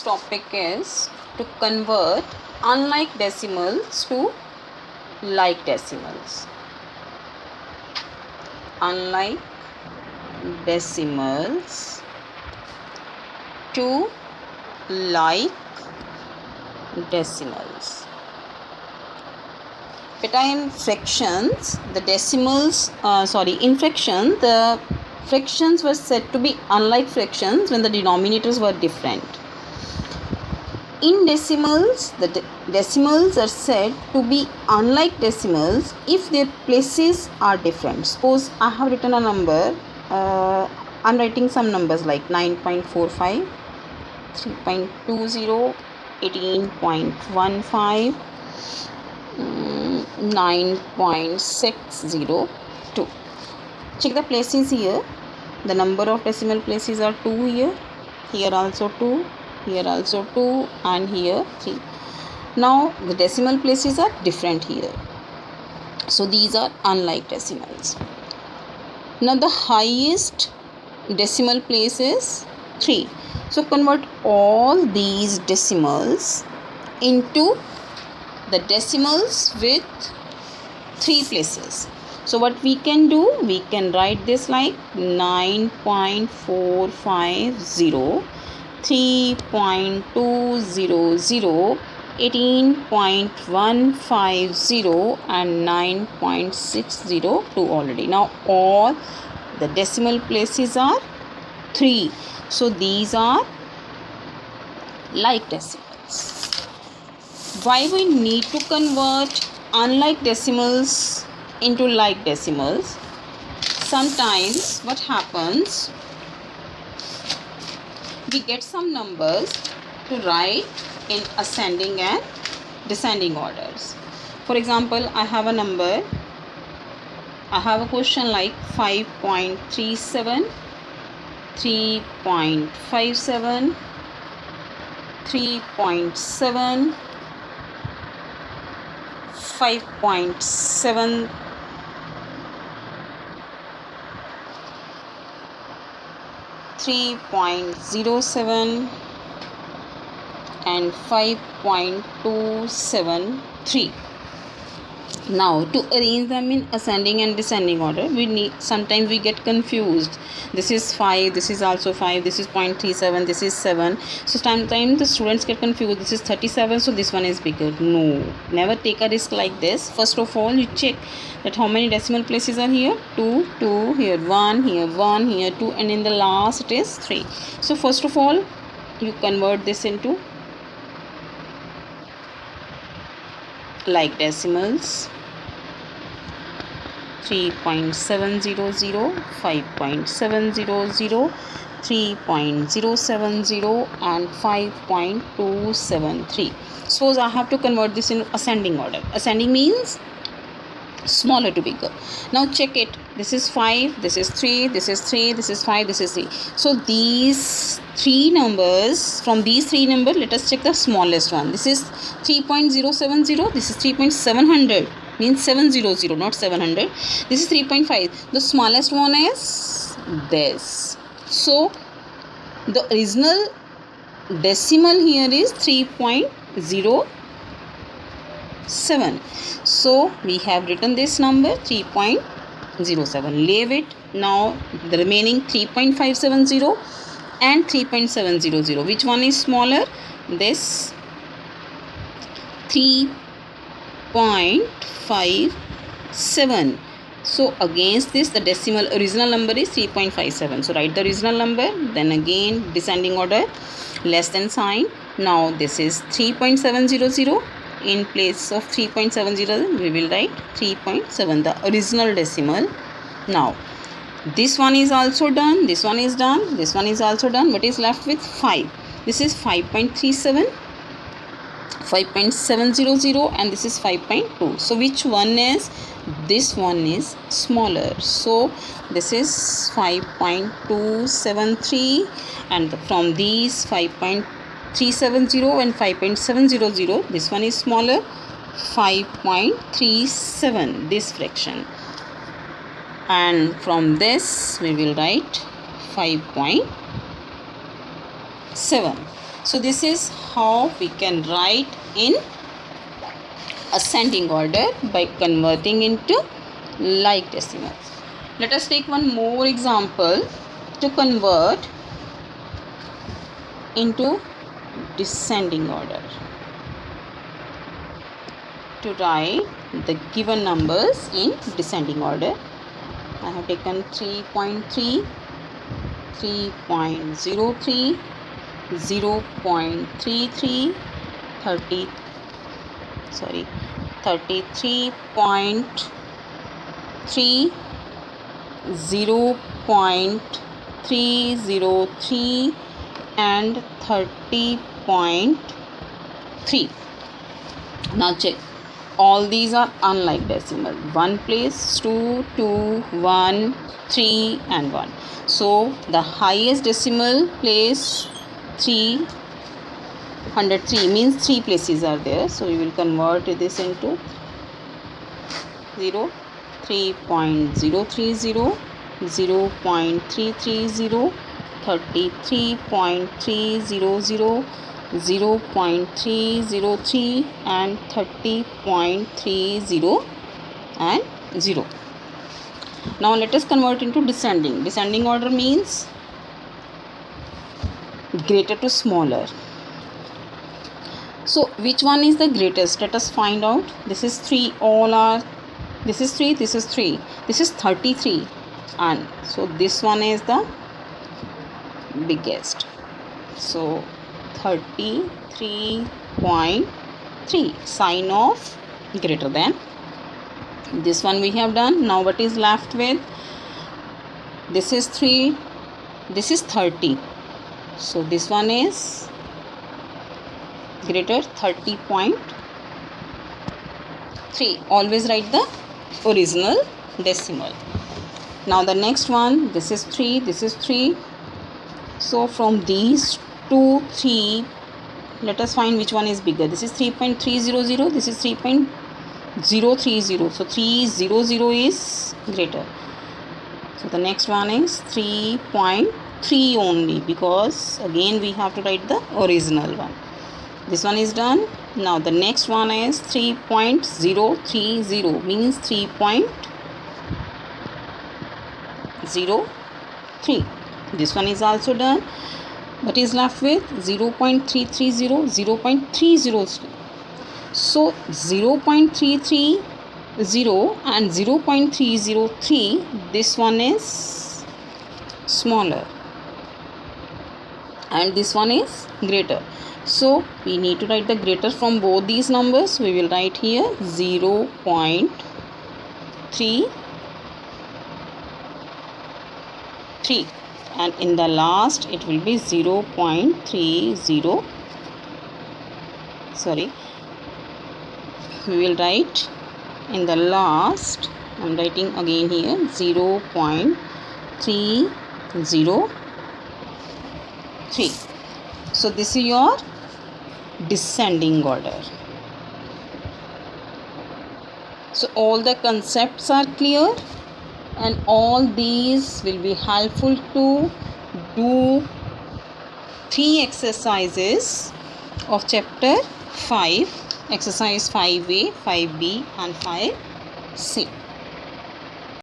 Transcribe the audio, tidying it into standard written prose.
Topic is to convert unlike decimals to like decimals. Unlike decimals to like decimals. Beta, in fractions, the decimals, in fraction, the fractions were said to be unlike fractions when the denominators were different. In decimals, the decimals are said to be unlike decimals if their places are different. Suppose I have written a number, I am writing some numbers like 9.45, 3.20, 18.15, 9.602. Check the places here. The number of decimal places are 2 here also 2, here also 2, and here 3. Now the decimal places are different here. So these are unlike decimals. Now the highest decimal place is 3. So convert all these decimals into the decimals with 3 places. So what we can do, we can write this like 9.450, 3.200, 18.150 and 9.602 already. Now all the decimal places are 3. So these are like decimals. Why we need to convert unlike decimals into like decimals? Sometimes what happens, we get some numbers to write in ascending and descending orders. For example, I have a number, I have a question like 5.37, 3.57, 3.7, 5.7, 3.07 and 5.273. Now to arrange them in ascending and descending order, sometimes we get confused. This is 5, this is also 5, this is 0.37, this is 7. So sometimes the students get confused. This is 37, so this one is bigger. No, never take a risk like this. First of all, you check that how many decimal places are here. 2, 2, here 1, here 1, here 2, and in the last it is 3. So first of all, you convert this into like decimals. 3.700, 5.700, 3.070 and 5.273. Suppose I have to convert this in ascending order. Ascending means smaller to bigger. Now check it. This is 5, this is 3, this is 3, this is 5, this is 3. So these 3 numbers, from these 3 numbers, let us check the smallest one. This is 3.070, this is 3.700, means 700, not 700. This is 3.5. The smallest one is this. So the original decimal here is 3.07. So we have written this number 3.07. Leave it. Now the remaining 3.570 and 3.700. Which one is smaller? This 3.57. So against this, the decimal original number is 3.57. So write the original number, then again descending order, less than sign. Now this is 3.700. In place of 3.70, we will write 3.7, the original decimal. Now this one is also done, this one is done, this one is also done. What is left with 5? This is 5.37, 5.700 and this is 5.2. So which one is? This one is smaller. So this is 5.273 and from these 5.370 and 5.700, this one is smaller, 5.37, this fraction. And from this we will write 5.7. So this is how we can write in ascending order by converting into like decimals. Let us take one more example to convert into descending order. To write the given numbers in descending order, I have taken 3.3, 3.03, 0.33, 33.3, 0.303 and 30.3. Now check. All these are unlike decimal. 1 place, 2, 2, 1, 3 and 1. So the highest decimal place 303 means 3 places are there. So we will convert this into 0, 3.030, 0.330, 33.300, 0.303 and 30.30 and 0. Now let us convert into descending. Descending order means greater to smaller. So which one is the greatest? Let us find out. This is 3, all are, this is 3, this is 3, this is 33, and so this one is the biggest. So 33.3, sign of greater than. This one we have done. Now what is left with? This is 3, this is 30, so this one is greater, 30.3. Always write the original decimal. Now the next one, this is 3, this is 3. So from these 2, 3, let us find which one is bigger. This is 3.300, this is 3.030. So 300 is greater. So the next one is 3.3 only, because again we have to write the original one. This one is done. Now the next one is 3.030 means 3.03. This one is also done. What is left with? 0.330, 0.303. So 0.330 and 0.303, this one is smaller and this one is greater. So we need to write the greater from both these numbers. We will write here 0.33 and in the last it will be 0.30. We will write in the last, I am writing again here 0.303. So this is your descending order. So all the concepts are clear, and all these will be helpful to do 3 exercises of chapter 5, exercise 5A, 5B and 5C.